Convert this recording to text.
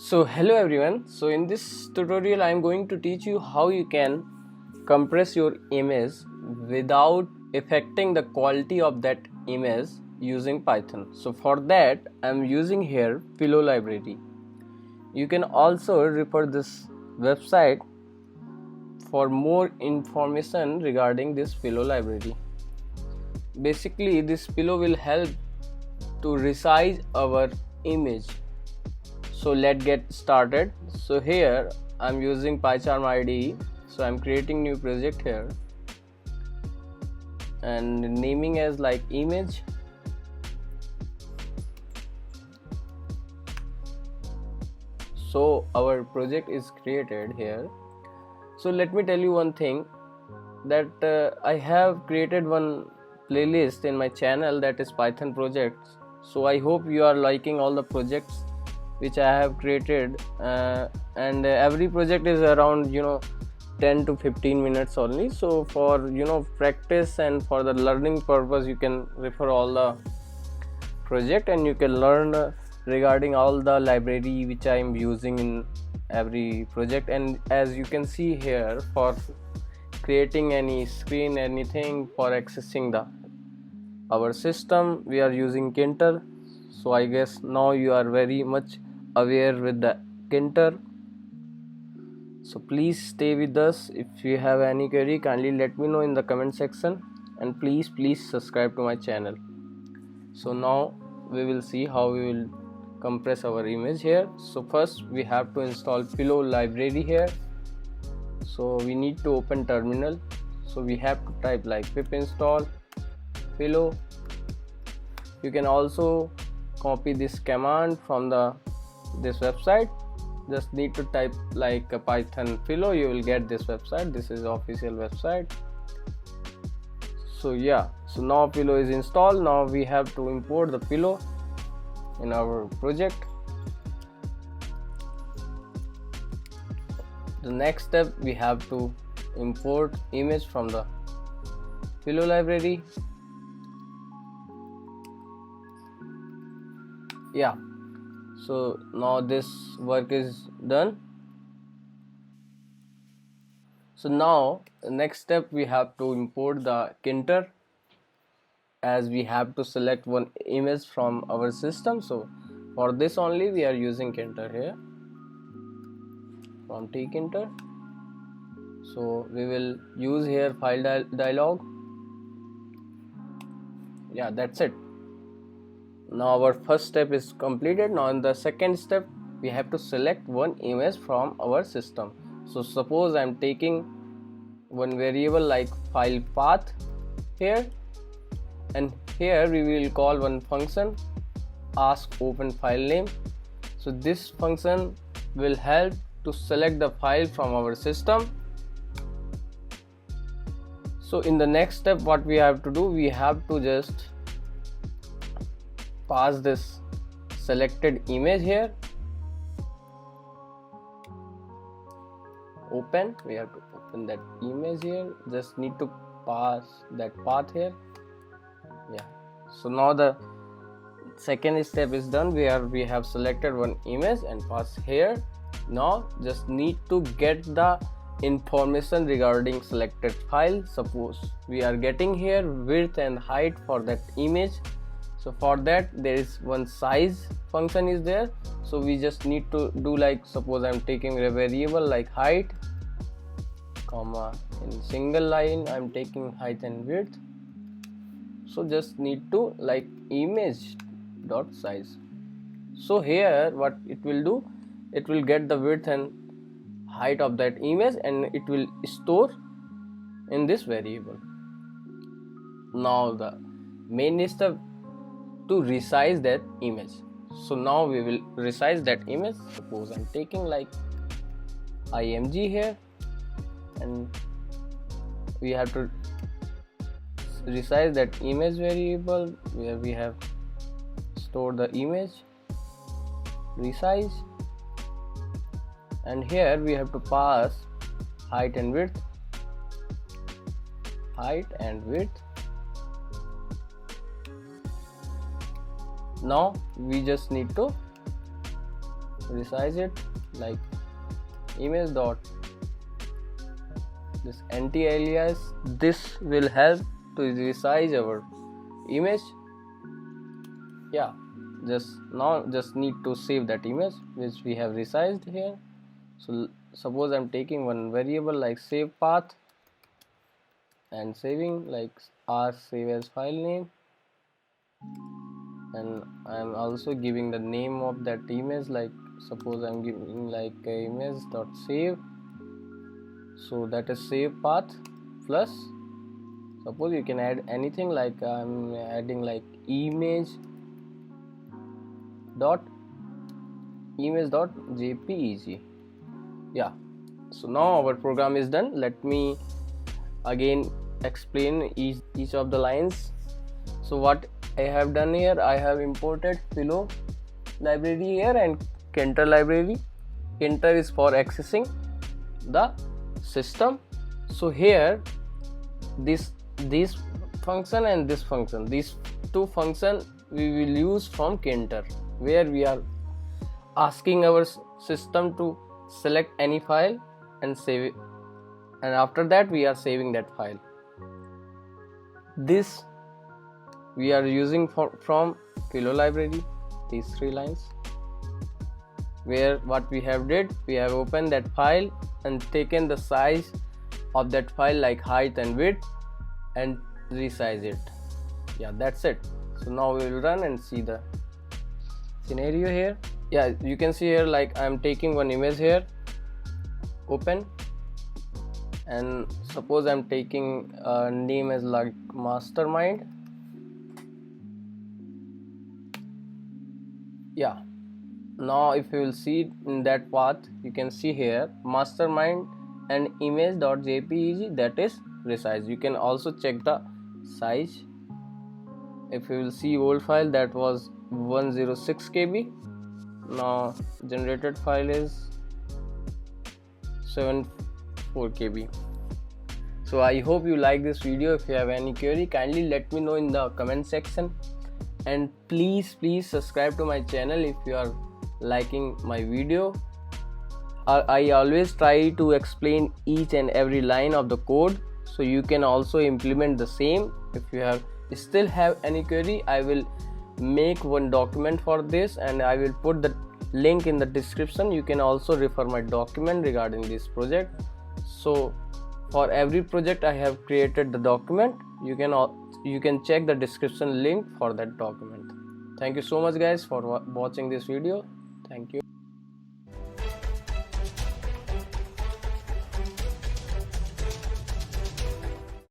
So hello everyone. So in this tutorial I am going to teach you how you can compress your image without affecting the quality of that image using Python. So for that I am using here Pillow library. You can also refer this website for more information regarding this Pillow library. Basically this Pillow will help to resize our image. So let's get started. So here I'm using PyCharm IDE. So I'm creating new project here and naming as like image. So our project is created here. So let me tell you one thing, that I have created one playlist in my channel, that is Python projects. So I hope you are liking all the projects which I have created, and every project is around 10 to 15 minutes only. So for practice and for the learning purpose, you can refer all the project and you can learn regarding all the library which I am using in every project. And as you can see here, for creating any screen, anything, for accessing our system, we are using Kinter. So I guess now you are very much aware with the Kinter. So please stay with us. If you have any query, kindly let me know in the comment section, and please subscribe to my channel. So now we will see how we will compress our image here. So first we have to install Pillow library here. So we need to open terminal. So we have to type like pip install Pillow. You can also copy this command from this website. Just need to type like a Python Pillow, you will get this website. This is official website. So yeah, so now Pillow is installed. Now we have to import the Pillow in our project. The next step, we have to import image from the Pillow library. Yeah, so now this work is done. So now the next step, we have to import the Kinter, as we have to select one image from our system. So for this only we are using Kinter here from tkinter. So we will use here file dialog. Yeah, that's it. Now our first step is completed. Now in the second step, we have to select one image from our system. So suppose I'm taking one variable like file path here, and here we will call one function ask open file name. So this function will help to select the file from our system. So in the next step, what we have to do, we have to just pass this selected image here. Open, we have to open that image here. Just need to pass that path here. Yeah, so now the second step is done, where we have selected one image and pass here. Now just need to get the information regarding selected file. Suppose we are getting here width and height for that image. So for that, there is one size function is there. So we just need to do like, suppose I'm taking a variable like height, comma, in single line I'm taking height and width. So just need to like image dot size. So here what it will do, it will get the width and height of that image, and it will store in this variable. Now the main step to resize that image. So now we will resize that image. Suppose I'm taking like img here, and we have to resize that image variable where we have stored the image, resize, and here we have to pass height and width, height and width. Now we just need to resize it like image dot this anti-alias. This will help to resize our image. Yeah, just need to save that image which we have resized here. So suppose I'm taking one variable like save path and saving like r save as file name, and I'm also giving the name of that image, like suppose I'm giving like image dot save. So that is save path plus, suppose you can add anything, like I'm adding like image dot jpeg. Yeah, so now our program is done. Let me again explain each of the lines. So what I have done here, I have imported Philo library here and Tkinter library. Tkinter is for accessing the system. So here this function and this function, these two functions we will use from Tkinter, where we are asking our system to select any file and save it, and after that we are saving that file. This we are using from Philo library, these three lines, where what we have did, we have opened that file and taken the size of that file like height and width and resize it. Yeah, that's it. So now we will run and see the scenario here. Yeah, you can see here like I'm taking one image here, open, and suppose I'm taking a name as like mastermind. Yeah, now if you will see in that path, you can see here mastermind and image.jpeg, that is resized. You can also check the size. If you will see old file, that was 106 KB. Now generated file is 74 KB. So I hope you like this video. If you have any query, kindly let me know in the comment section, and please subscribe to my channel if you are liking my video. I always try to explain each and every line of the code, so you can also implement the same. If you still have any query, I will make one document for this and I will put the link in the description. You can also refer my document regarding this project. So for every project I have created the document. You can check the description link for that document. Thank you so much guys for watching this video. Thank you.